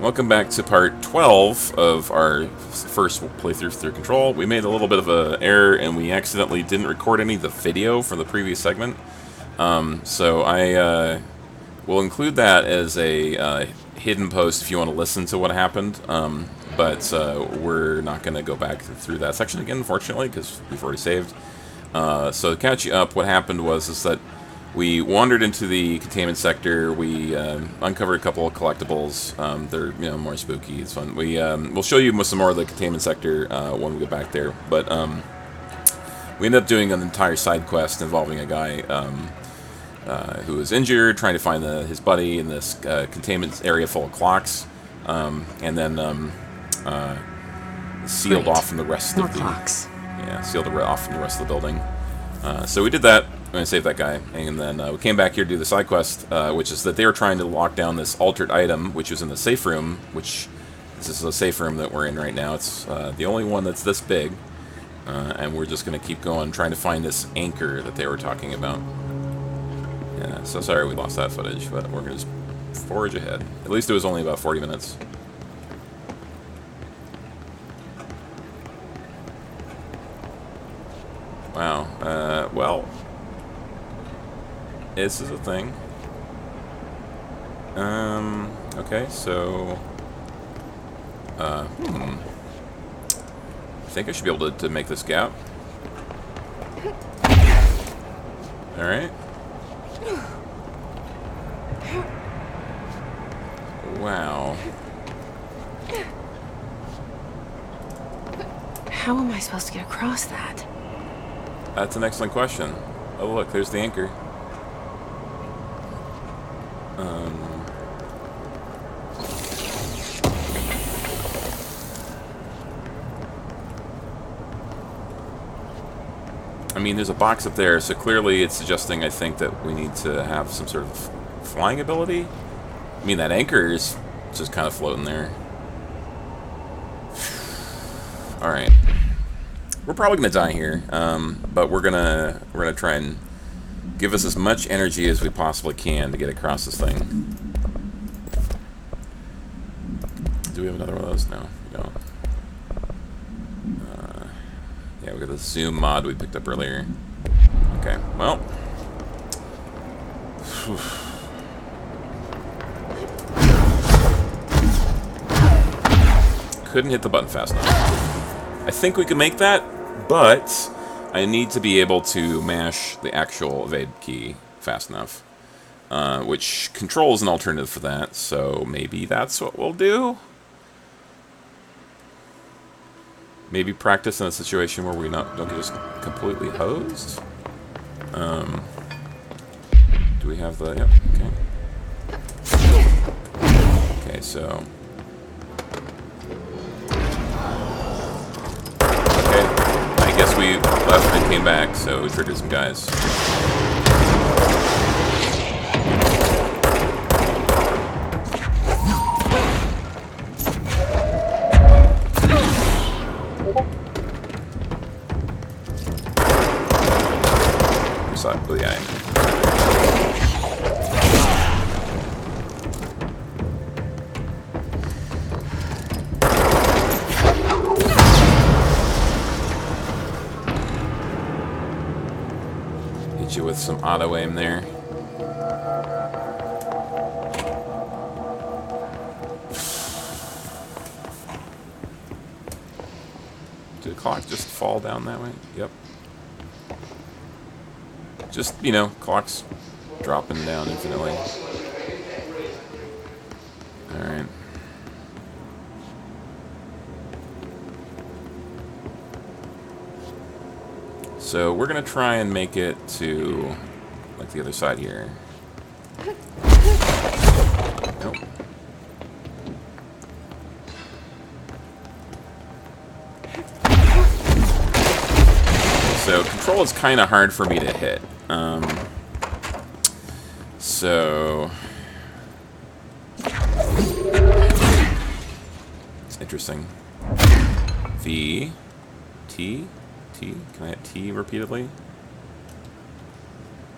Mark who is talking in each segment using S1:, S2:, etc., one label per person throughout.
S1: Welcome back to part 12 of our first playthrough through Control. We made a little bit of an error and we accidentally didn't record any of the video from the previous segment. So I will include that as a hidden post if you want to listen to what happened. But we're not going to go back through that section again, unfortunately, because we've already saved. So to catch you up, what happened was that we wandered into the containment sector. We uncovered a couple of collectibles. They're more spooky. It's fun. We'll show you some more of the containment sector when we get back there. But we ended up doing an entire side quest involving a guy who was injured, trying to find his buddy in this containment area full of clocks, and then sealed off from the rest of the
S2: clocks.
S1: Yeah, sealed off from the rest of the building. So we did that. I'm going to save that guy. And then we came back here to do the side quest, which is that they were trying to lock down this altered item, which was in the safe room, which this is a safe room that we're in right now. It's the only one that's this big. And we're just going to keep going, trying to find this anchor that they were talking about. Yeah, so sorry we lost that footage, but we're going to just forge ahead. At least it was only about 40 minutes. Wow. Well, this is a thing. Okay, so... I think I should be able to make this gap. Alright. Wow.
S2: How am I supposed to get across that?
S1: That's an excellent question. Oh look, there's the anchor. I mean, there's a box up there, so clearly it's suggesting, I think, that we need to have some sort of flying ability. I mean, that anchor is just kind of floating there. Alright. We're probably gonna die here, but we're gonna try and give us as much energy as we possibly can to get across this thing. Do we have another one of those? No, we don't. Yeah, we got the zoom mod we picked up earlier. Okay, well. Couldn't hit the button fast enough. I think we can make that, but I need to be able to mash the actual evade key fast enough. Which Control is an alternative for that, so maybe that's what we'll do. Maybe practice in a situation where we don't get just completely hosed. Do we have the... Yep, okay. Okay, so... Okay, I guess we left and came back, so we triggered some guys. Hit you with some auto aim there. Did the clock just fall down that way? Yep. Just, clocks dropping down infinitely. Alright. So we're going to try and make it to, like, the other side here. Nope. So Control is kind of hard for me to hit. So it's interesting. V, T, T. Can I hit T repeatedly?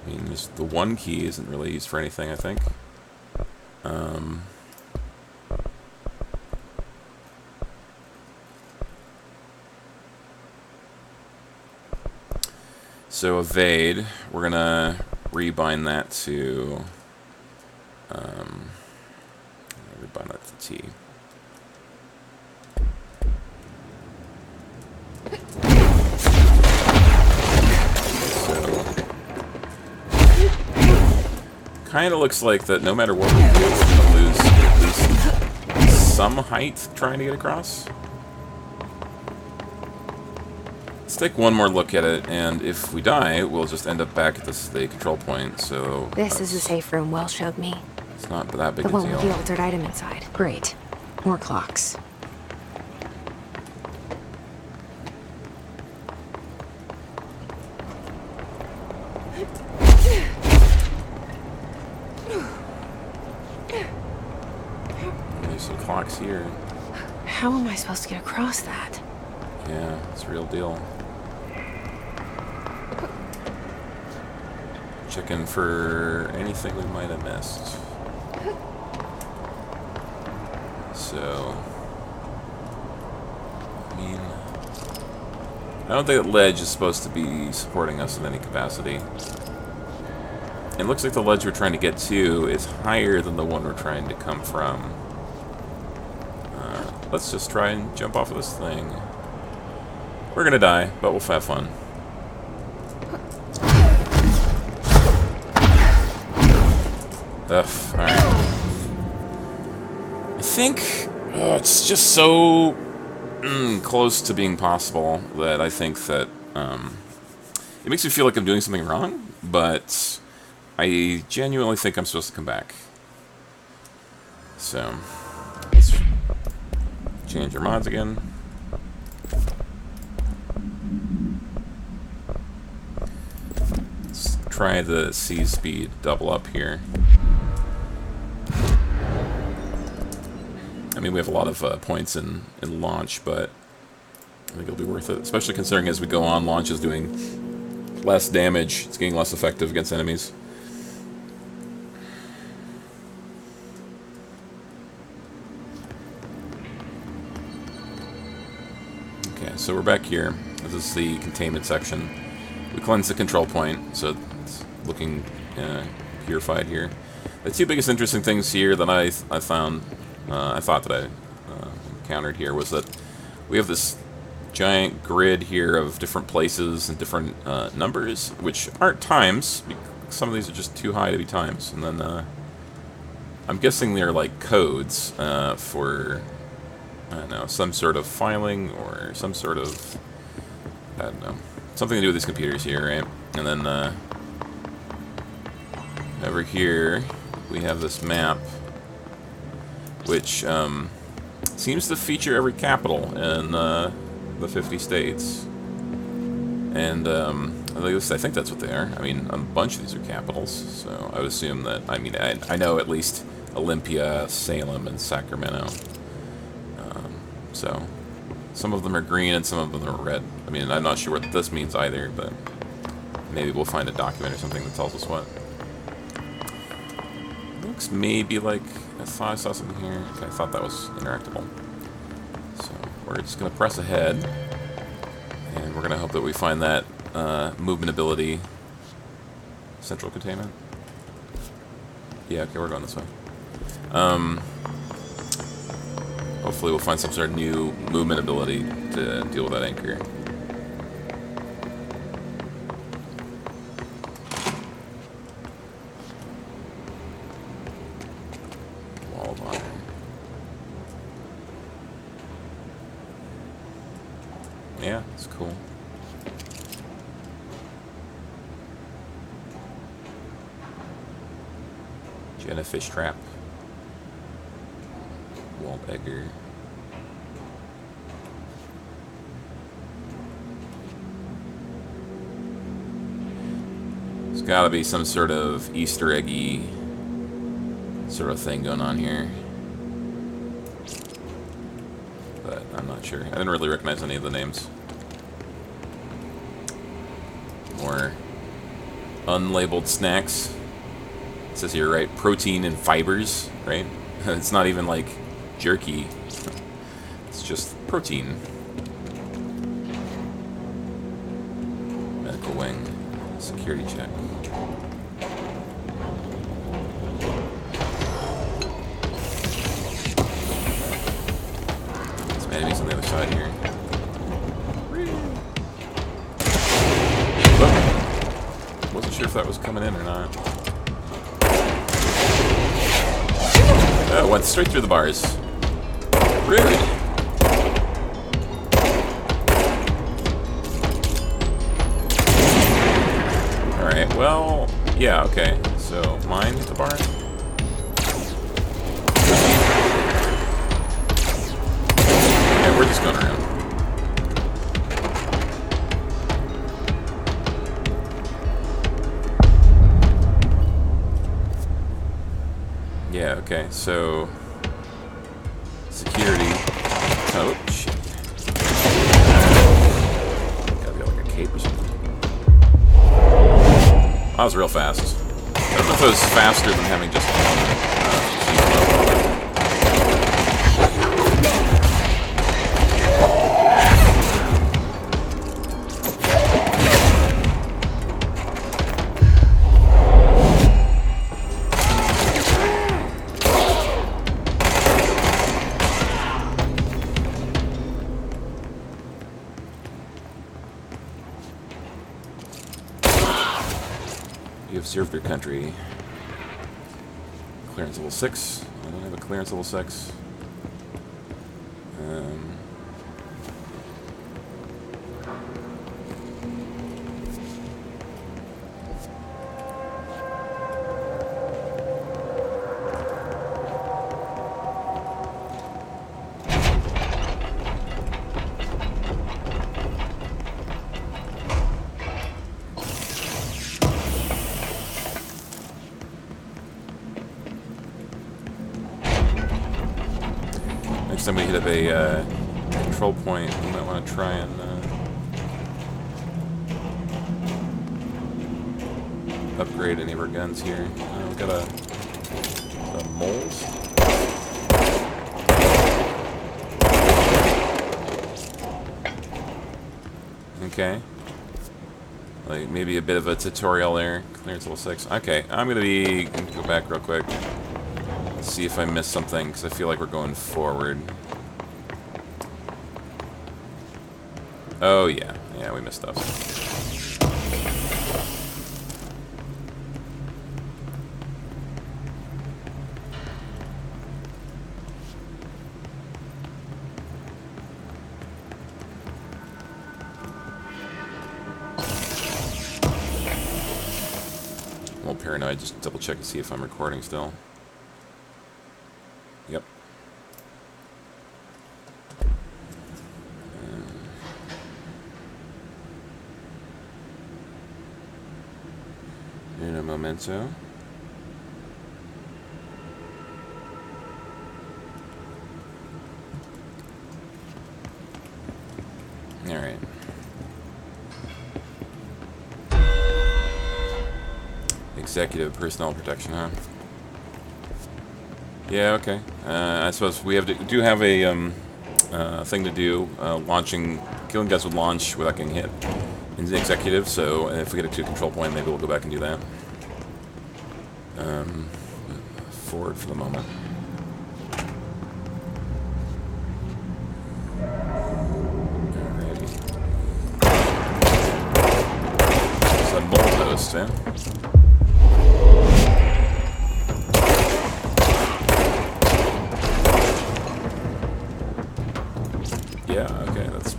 S1: I mean, just the one key isn't really used for anything, I think. So evade, we're gonna rebind that to rebind that to T. So kind of looks like that no matter what we do, we're gonna lose at least some height trying to get across. Let's take one more look at it, and if we die, we'll just end up back at the control point, so...
S2: This is the safe room Wells showed me.
S1: It's not that big a
S2: The one
S1: deal.
S2: with the altered item inside. Great. More clocks.
S1: There's some clocks here.
S2: How am I supposed to get across that?
S1: Yeah, it's a real deal. Checking for anything we might have missed. So, I mean, I don't think that ledge is supposed to be supporting us in any capacity. It looks like the ledge we're trying to get to is higher than the one we're trying to come from. Let's just try and jump off of this thing. We're gonna die, but we'll have fun. Ugh, alright. I think it's just so close to being possible that I think that it makes me feel like I'm doing something wrong, but I genuinely think I'm supposed to come back. So, let's change your mods again. Let's try the C speed double up here. I mean, we have a lot of points in launch, but I think it'll be worth it, especially considering as we go on, launch is doing less damage. It's getting less effective against enemies. Okay, so we're back here. This is the containment section. We cleansed the control point, so it's looking purified here. The two biggest interesting things here that I found, I thought that I encountered here, was that we have this giant grid here of different places and different numbers, which aren't times. Some of these are just too high to be times. And then I'm guessing they're like codes for, I don't know, some sort of filing or some sort of, I don't know, something to do with these computers here, right? And then over here we have this map, which seems to feature every capital in the 50 states. And at least I think that's what they are. I mean, a bunch of these are capitals, so I would assume that, I mean, I know at least Olympia, Salem, and Sacramento. So some of them are green and some of them are red. I mean, I'm not sure what this means either, but maybe we'll find a document or something that tells us what. Looks maybe like, I thought I saw something here. Okay, I thought that was interactable. So we're just going to press ahead, and we're going to hope that we find that movement ability central containment. Yeah, okay, we're going this way. Hopefully we'll find some sort of new movement ability to deal with that anchor. Wall of honor. Yeah, it's cool. Jenna fish trap. Walt Egger. There's got to be some sort of Easter eggy sort of thing going on here, but I'm not sure. I didn't really recognize any of the names. More unlabeled snacks. It says here, right? Protein and fibers, right? It's not even like jerky. It's just protein. Medical wing. Security check. Some enemies on the other side here. Look. Wasn't sure if that was coming in or not. Oh, it went straight through the bars. Rude. Alright, well, yeah, okay. So, mine hit the bar. Okay, we're just going around. Yeah, okay, so security. Oh, shit. Gotta be like a cape or something. That was real fast. I don't know if it was faster than having just You have served your country. Clearance level 6. I don't have a clearance level 6. Next time we hit up a control point, we might want to try and upgrade any of our guns here. We've got a moles. Okay. Like maybe a bit of a tutorial there. Clearance level 6. Okay, I'm gonna go back real quick. See if I missed something, because I feel like we're going forward. Oh, yeah. Yeah, we missed stuff. I'm a little paranoid. Just double check to see if I'm recording still. Yep. In a momento. All right. Executive personnel protection, huh? Yeah, okay. I suppose we do have a thing to do, killing guys with launch without getting hit in the executive, so if we get to a control point, maybe we'll go back and do that. Forward for the moment. Alrighty. It's a mole post, eh? Yeah, okay, that's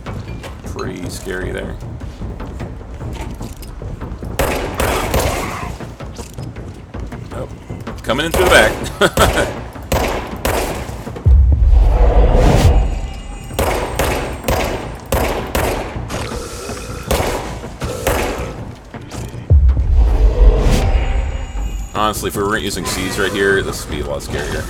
S1: pretty scary there. Oh, coming in through the back. Honestly, if we weren't using C's right here, this would be a lot scarier.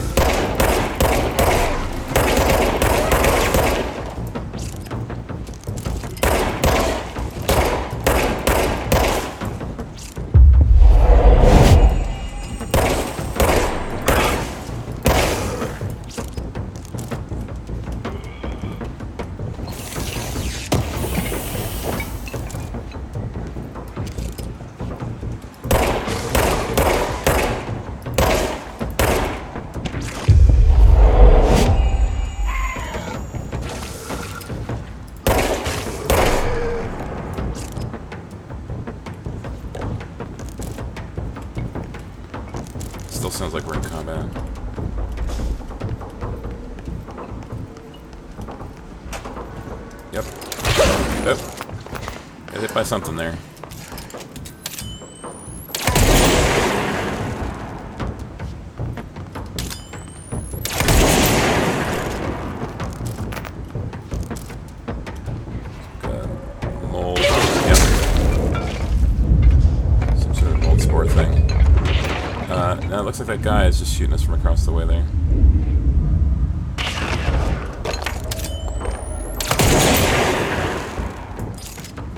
S1: Yep. Oh. Got hit by something there. Mold. Yep. Some sort of mold spore thing. No, it looks like that guy is just shooting us from across the way there.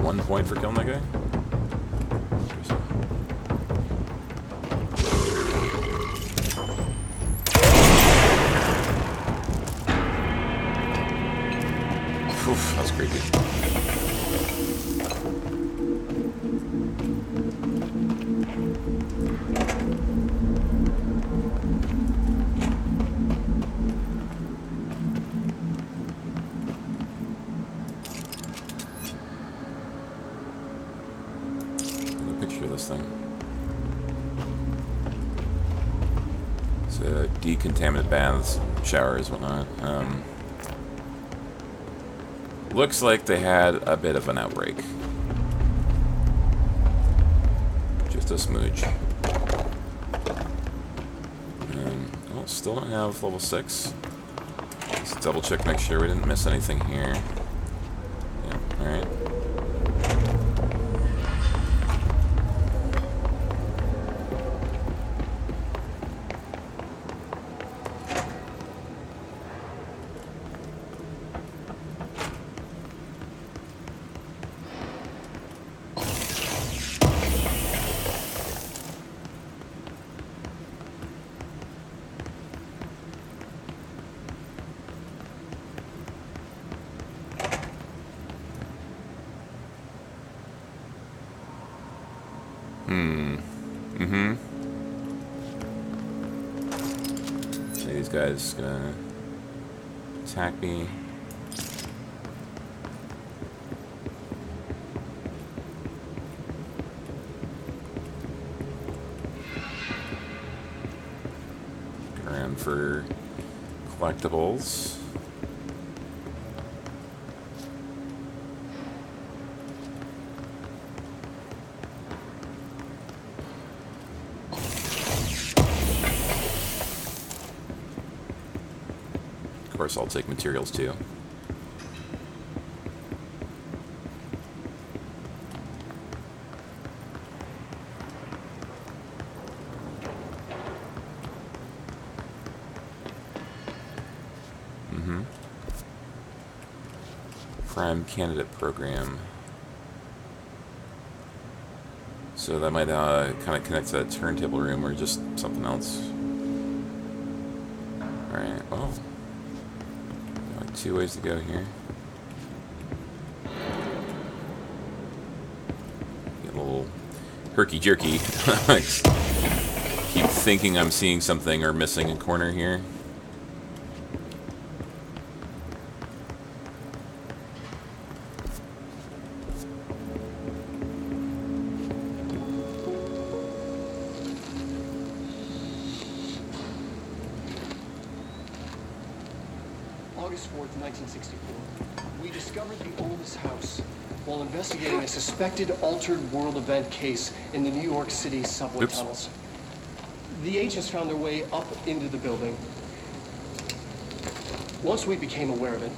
S1: 1 point for killing that guy? Oof, that was creepy. Picture of this thing. It's a decontaminated baths, showers, whatnot. Looks like they had a bit of an outbreak. Just a smooch. Oh, still don't have level 6. Let's double check, make sure we didn't miss anything here. Yep, alright. These guys gonna attack me. Looking around for collectibles. Of course, I'll take materials too. Prime candidate program. So that might kind of connect to that turntable room or just something else. Alright, well. Got 2 ways to go here. Get a little herky-jerky. Keep thinking I'm seeing something or missing a corner here.
S3: August 4th, 1964. We discovered the oldest house while investigating a suspected altered world event case in the New York City subway tunnels. The agents found their way up into the building. Once we became aware of it,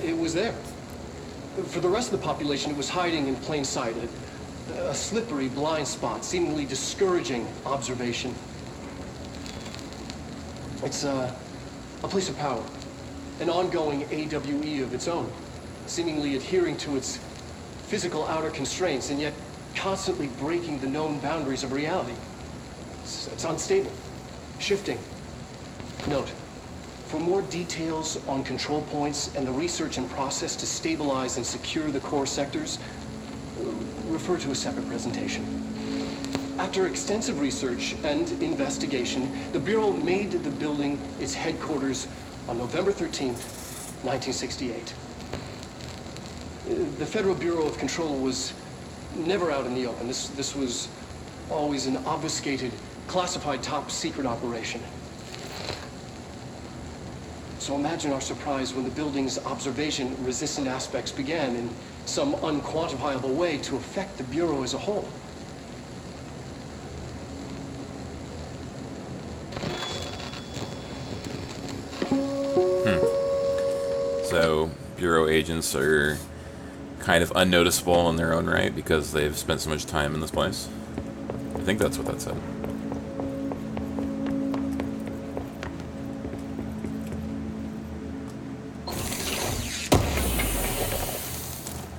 S3: it was there. For the rest of the population, it was hiding in plain sight, a slippery blind spot, seemingly discouraging observation. It's a place of power. An ongoing AWE of its own, seemingly adhering to its physical outer constraints and yet constantly breaking the known boundaries of reality. It's unstable, shifting. Note, for more details on control points and the research and process to stabilize and secure the core sectors, refer to a separate presentation. After extensive research and investigation, the Bureau made the building its headquarters on November 13th, 1968. The Federal Bureau of Control was never out in the open. This was always an obfuscated, classified top secret operation. So imagine our surprise when the building's observation-resistant aspects began in some unquantifiable way to affect the Bureau as a whole.
S1: So, Bureau agents are kind of unnoticeable in their own right because they've spent so much time in this place. I think that's what that said.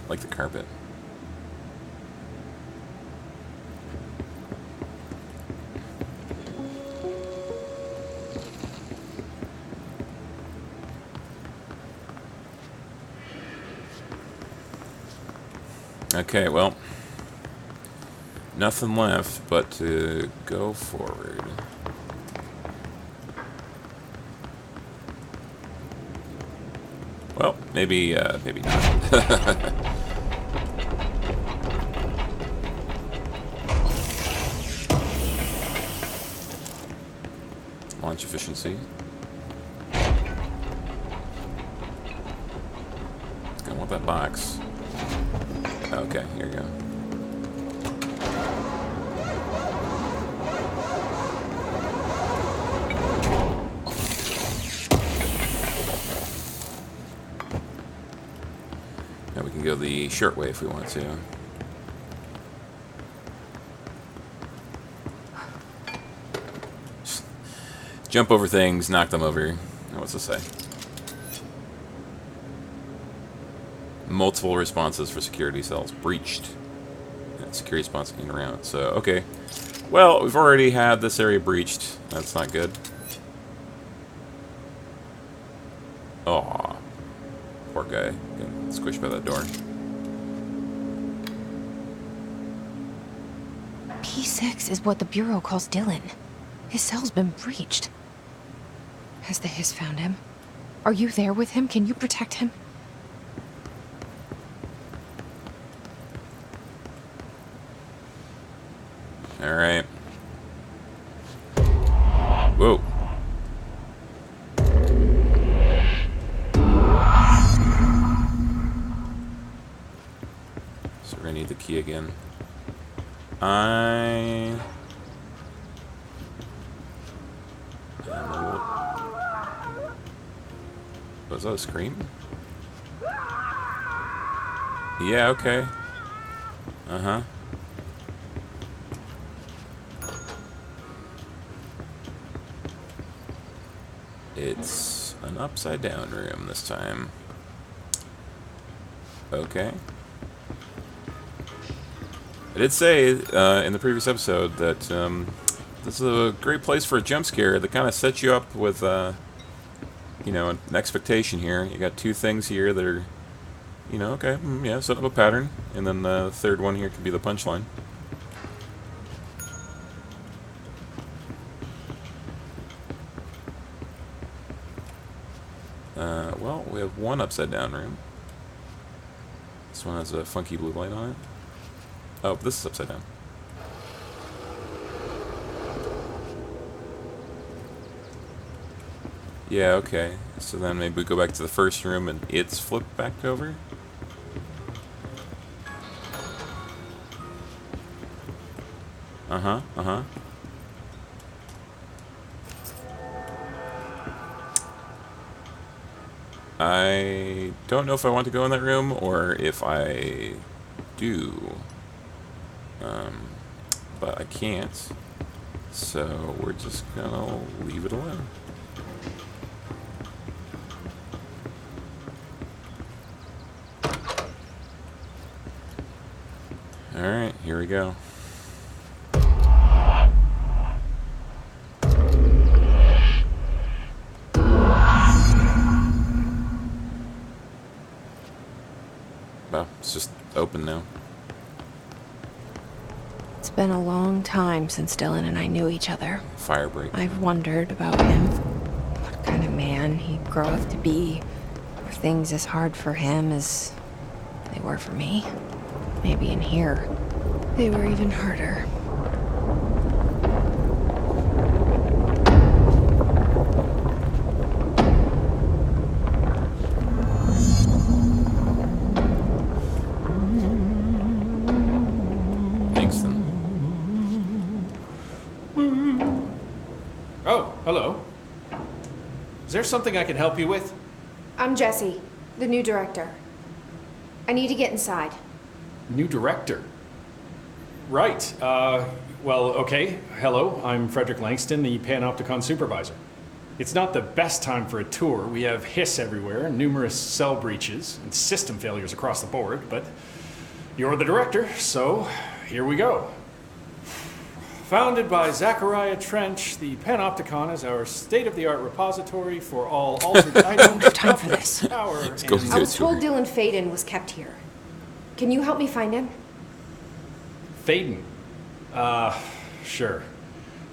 S1: Like the carpet. Okay, well, nothing left but to go forward. Well, maybe not. Launch efficiency. I want that box. Okay, here you go. Now we can go the short way if we want to. Just jump over things, knock them over. Now, what's this say? Multiple responses for security cells breached. Yeah, security response in around. So, okay. Well, we've already had this area breached. That's not good. Aw. Poor guy. Getting squished by that door.
S2: P6 is what the Bureau calls Dylan. His cell's been breached. Has the Hiss found him? Are you there with him? Can you protect him?
S1: Alright. Whoa. So we're gonna need the key again. Was that a scream? Yeah, okay. Uh-huh. It's an upside down room this time. Okay. I did say in the previous episode that this is a great place for a jump scare that kind of sets you up with, you know, an expectation here. You got two things here that are, you know, okay, yeah, set up a pattern, and then the third one here could be the punchline. Well, we have one upside down room. This one has a funky blue light on it. Oh, this is upside down. Yeah, okay. So then maybe we go back to the first room and it's flipped back over? Uh-huh, uh-huh. I don't know if I want to go in that room or if I do. But I can't. So we're just gonna leave it alone. Alright, here we go. Well, it's just open now.
S2: It's been a long time since Dylan and I knew each other.
S1: Fire break.
S2: I've wondered about him. What kind of man he'd grow up to be. Were things as hard for him as they were for me? Maybe in here, they were even harder.
S4: something I can help you with?
S5: I'm Jessie, the new director. I need to get inside.
S4: New director? Right. Well, okay. Hello, I'm Frederick Langston, the Panopticon supervisor. It's not the best time for a tour. We have hiss everywhere, numerous cell breaches, and system failures across the board, but you're the director, so here we go. Founded by Zachariah Trench, the Panopticon is our state-of-the-art repository for all altered items.
S2: Time for this.
S4: Power,
S1: go
S4: and-
S5: I was told Dylan Faden was kept here. Can you help me find him?
S4: Faden. Sure.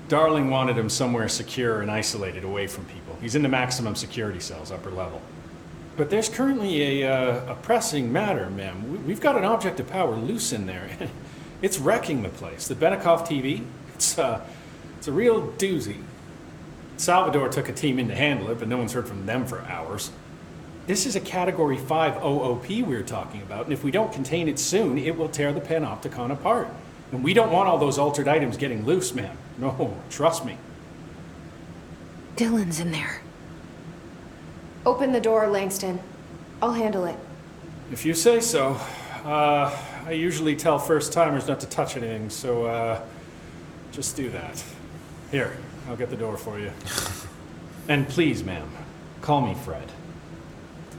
S4: Darling wanted him somewhere secure and isolated away from people. He's in the maximum security cells, upper level. But there's currently a pressing matter, ma'am. We've got an object of power loose in there. It's wrecking the place. The Benikoff TV, it's a real doozy. Salvador took a team in to handle it, but no one's heard from them for hours. This is a Category 5 OOP we're talking about, and if we don't contain it soon, it will tear the Panopticon apart. And we don't want all those altered items getting loose, ma'am. No, trust me.
S2: Dylan's in there.
S5: Open the door, Langston. I'll handle it.
S4: If you say so. I usually tell first-timers not to touch anything, so, just do that. Here, I'll get the door for you. And please, ma'am, call me Fred.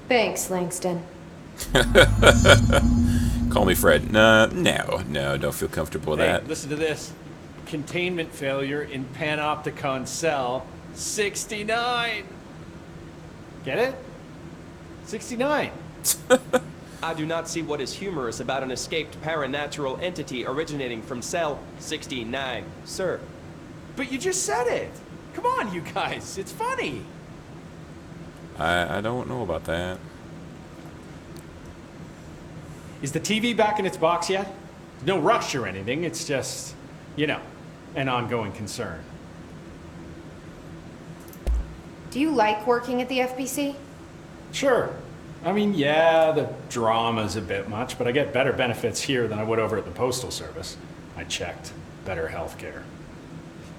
S5: Thanks, Langston.
S1: Call me Fred. No, don't feel comfortable with
S4: Hey,
S1: that.
S4: listen to this. Containment failure in Panopticon cell 69. Get it? 69.
S6: I do not see what is humorous about an escaped paranatural entity originating from cell 69, sir.
S4: But you just said it. Come on, you guys. It's funny.
S1: I don't know about that.
S4: Is the TV back in its box yet? No rush or anything. It's just, you know, an ongoing concern.
S5: Do you like working at the FBC?
S4: Sure. I mean, yeah, the drama's a bit much, but I get better benefits here than I would over at the Postal Service. I checked. Better healthcare.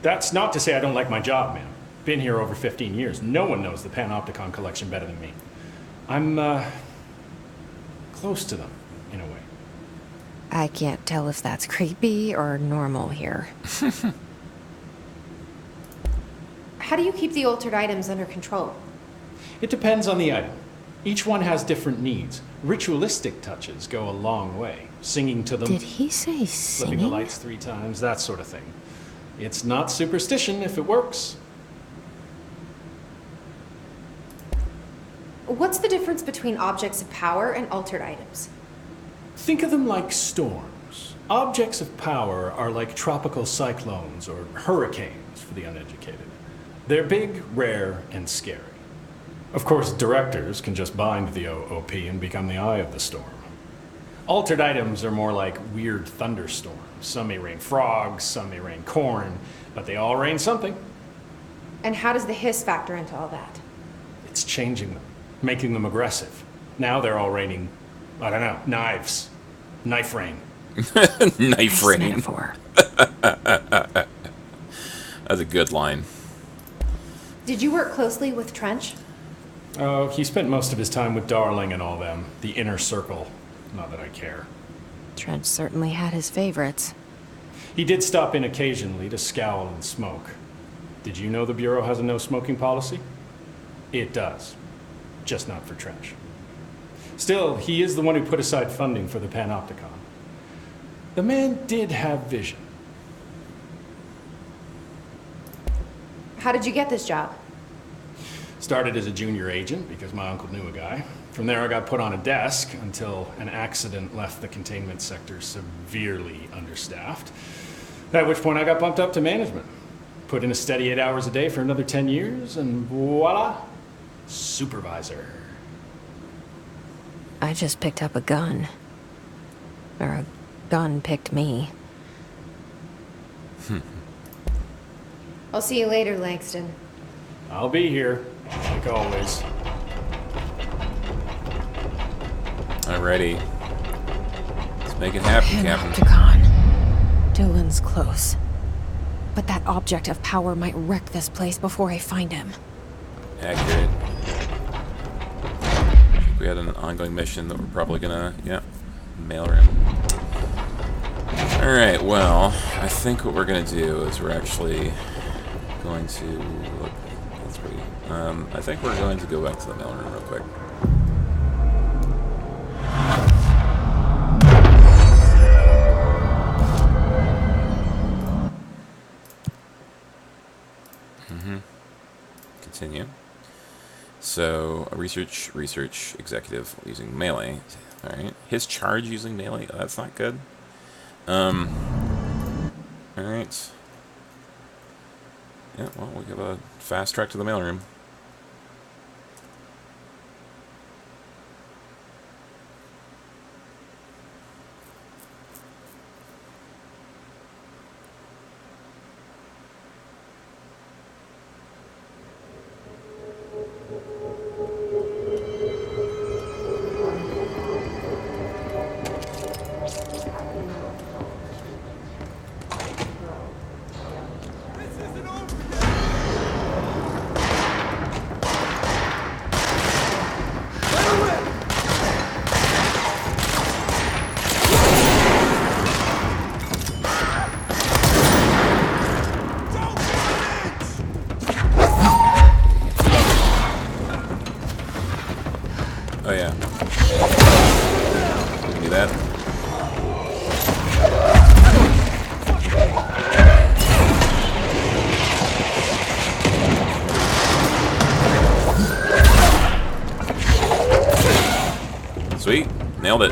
S4: That's not to say I don't like my job, ma'am. Been here over 15 years. No one knows the Panopticon collection better than me. I'm, close to them, in a way.
S2: I can't tell if that's creepy or normal here.
S5: How do you keep the altered items under control?
S4: It depends on the item. Each one has different needs. Ritualistic touches go a long way. Singing to them,
S2: Did he say
S4: flipping the
S2: singing?
S4: lights 3 times, that sort of thing. It's not superstition if it works.
S5: What's the difference between objects of power and altered items?
S4: Think of them like storms. Objects of power are like tropical cyclones or hurricanes for the uneducated. They're big, rare, and scary. Of course, directors can just bind the OOP and become the eye of the storm. Altered items are more like weird thunderstorms. Some may rain frogs, some may rain corn, but they all rain something.
S5: And how does the hiss factor into all that?
S4: It's changing them, making them aggressive. Now they're all raining, I don't know, knives. Knife rain.
S1: Knife
S2: Nice
S1: rain.
S2: metaphor.
S1: That's a good line.
S5: Did you work closely with Trench?
S4: Oh, he spent most of his time with Darling and all them. The inner circle. Not that I care.
S2: Trench certainly had his favorites.
S4: He did stop in occasionally to scowl and smoke. Did you know the Bureau has a no smoking policy? It does. Just not for Trench. Still, he is the one who put aside funding for the Panopticon. The man did have vision.
S5: How did you get this job?
S4: Started as a junior agent because my uncle knew a guy. From there I got put on a desk until an accident left the containment sector severely understaffed. At which point I got bumped up to management. Put in a steady 8 hours a day for another 10 years and voila, supervisor.
S2: I just picked up a gun. Or a gun picked me.
S5: I'll see you later, Langston.
S4: I'll be here, like always.
S1: Alrighty. Let's make it happen, Captain.
S2: Panopticon. Dylan's close. But that object of power might wreck this place before I find him.
S1: Accurate. we had an ongoing mission that we're probably gonna, yeah, mail her in. Alright, well, I think what we're gonna do is we're actually going to, look, that's pretty, I think we're going to go back to the mail room real quick. Continue. So, a research executive using melee. Alright. His charge using melee. Oh, that's not good. Alright. Yeah, well, we have a fast track to the mailroom. Oh yeah. Give me that. Sweet. Nailed it.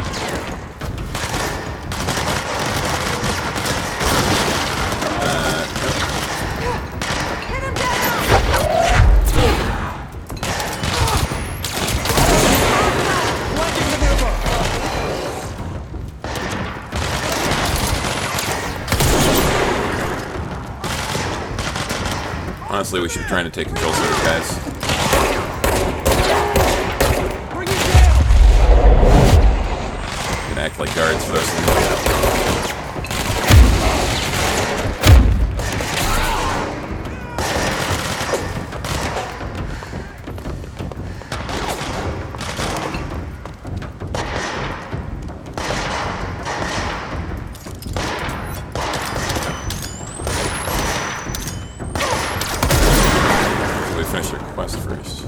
S1: Honestly, we should be trying to take control of these guys. Gonna act like guards for those things. Finish your quest first.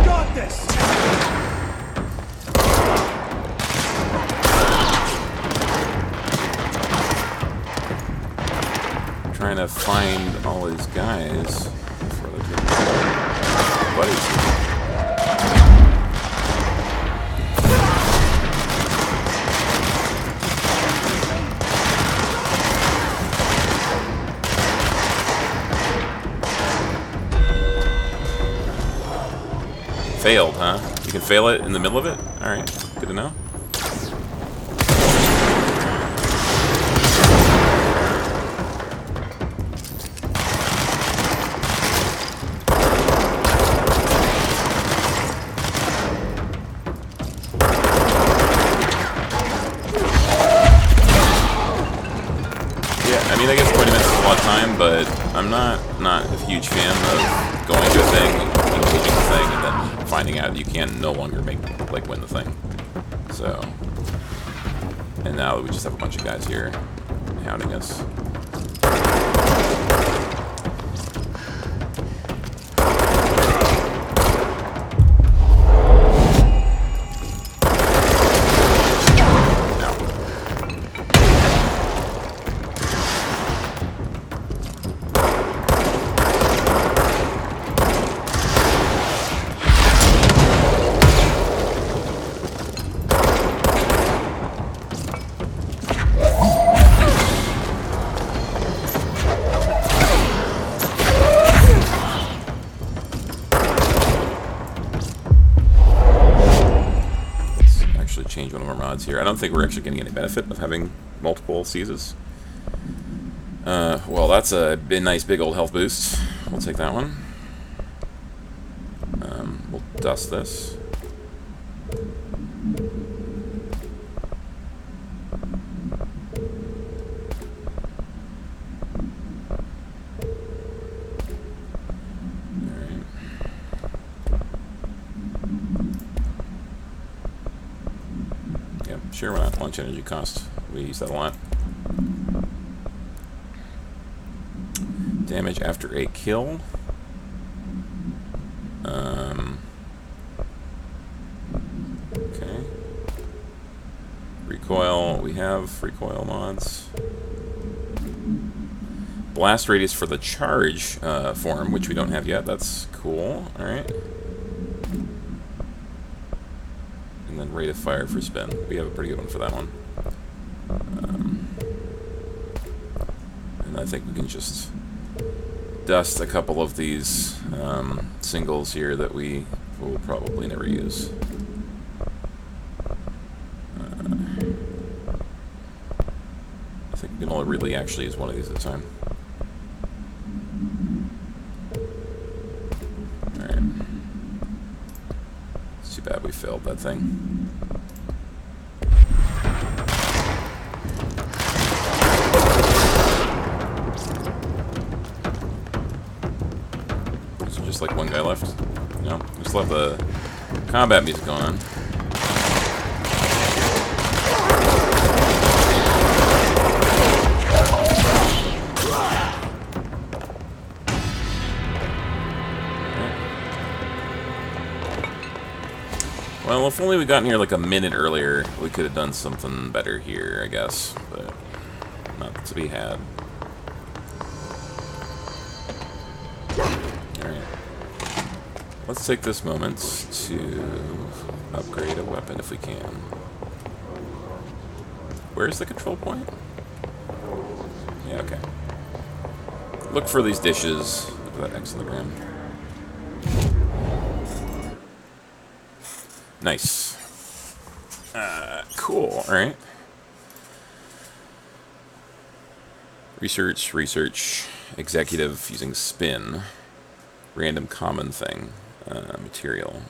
S3: Got this!
S1: Trying to find all these guys before they get buddies. Failed, huh? You can fail it in the middle of it? Alright, good to know. I mean, I guess 20 minutes is a lot of time, but I'm not a huge fan of going to a thing, engaging the thing, and then finding out you can no longer win the thing. So, and now we just have a bunch of guys here hounding us. Change one of our mods here. I don't think we're actually getting any benefit of having multiple seizes. Well, that's a nice big old health boost. We'll take that one. We'll dust this. Sure, why not? Launch energy cost. We use that a lot. Damage after a kill. Okay. Recoil. We have recoil mods. Blast radius for the charge form, which we don't have yet. That's cool. Alright. And then rate of fire for spin. We have a pretty good one for that one. And I think we can just dust a couple of these singles here that we will probably never use. I think we can only really actually use one of these at a time. Too bad we failed that thing. Is there just like one guy left? No, we still have the combat music going on. Well, if only we gotten here like a minute earlier, we could have done something better here, I guess. But not to be had. Alright. Let's take this moment to upgrade a weapon if we can. Where's the control point? Yeah, okay. Look for these dishes. Look for that X on the ground. Nice. Cool, alright. Research, executive using spin. Random common thing. Material.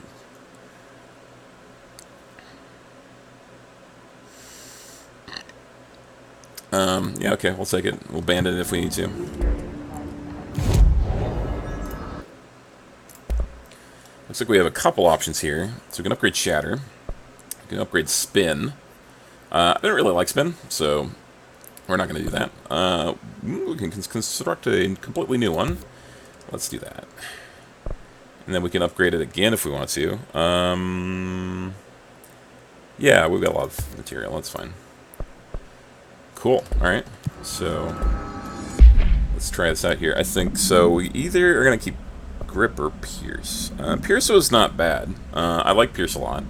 S1: Yeah, okay, we'll take it. We'll band it if we need to. Looks like we have a couple options here. So we can upgrade Shatter. We can upgrade Spin. I didn't really like Spin, so we're not going to do that. We can construct a completely new one. Let's do that. And then we can upgrade it again if we want to. Yeah, we've got a lot of material. That's fine. Cool. Alright. So let's try this out here. I think so. We either are going to keep Grip or Pierce. Pierce was not bad. I like Pierce a lot.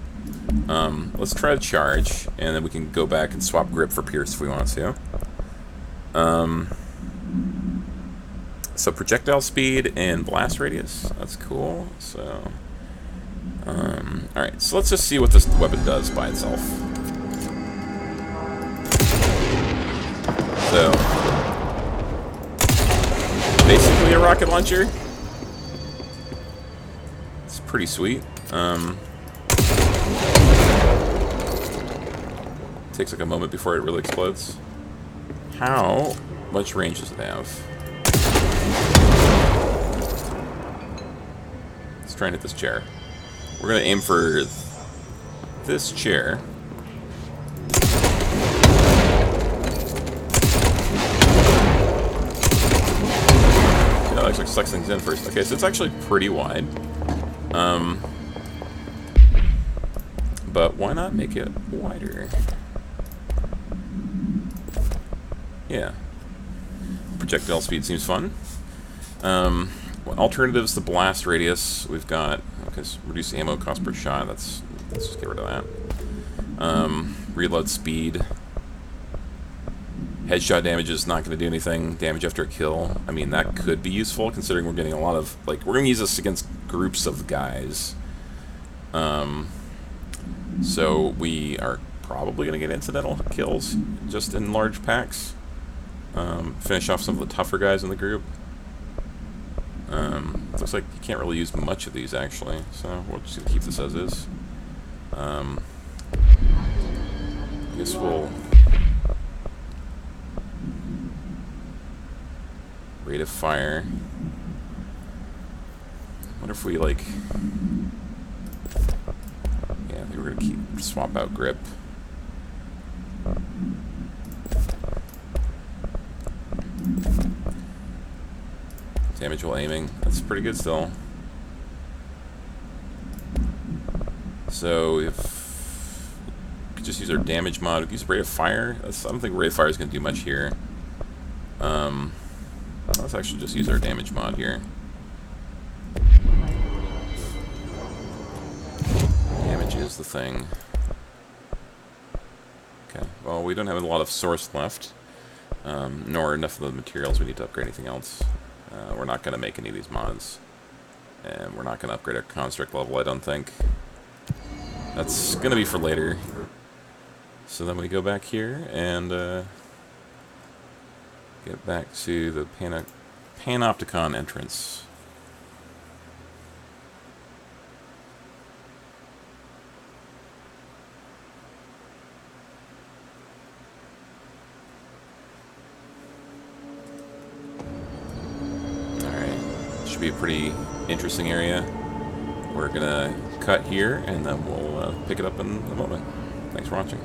S1: Let's try to charge, and then we can go back and swap Grip for Pierce if we want to. So projectile speed and blast radius. That's cool. So, alright, so let's just see what this weapon does by itself. So, basically a rocket launcher. It's pretty sweet. Takes like a moment before it really explodes. How much range does it have? Let's try and hit this chair. We're gonna aim for this chair. Yeah, that actually sucks things in first. Okay, so it's actually pretty wide. But why not make it wider? Yeah. Projectile speed seems fun. Alternatives to blast radius, we've got, because reduce ammo cost per shot, let's just get rid of that. Reload speed. Headshot damage is not going to do anything. Damage after a kill, I mean, that could be useful, considering we're getting a lot of, like, we're going to use this against groups of guys. So we are probably going to get incidental kills, just in large packs. Finish off some of the tougher guys in the group. looks like you can't really use much of these, actually, so we're just going to keep this as is. I guess we'll... Rate of fire. What if we, like... Yeah, I think we're going to swap out grip. Damage while aiming. That's pretty good still. So if we could just use our damage mod, we could use rate of fire. I don't think rate of fire is going to do much here. Let's actually just use our damage mod here. Damage is the thing. Okay, well, we don't have a lot of source left, nor enough of the materials we need to upgrade anything else. We're not going to make any of these mods, and we're not going to upgrade our construct level, I don't think. That's going to be for later. So then we go back here and get back to the Panopticon entrance. Should be a pretty interesting area. We're gonna cut here and then we'll pick it up in a moment. Thanks for watching.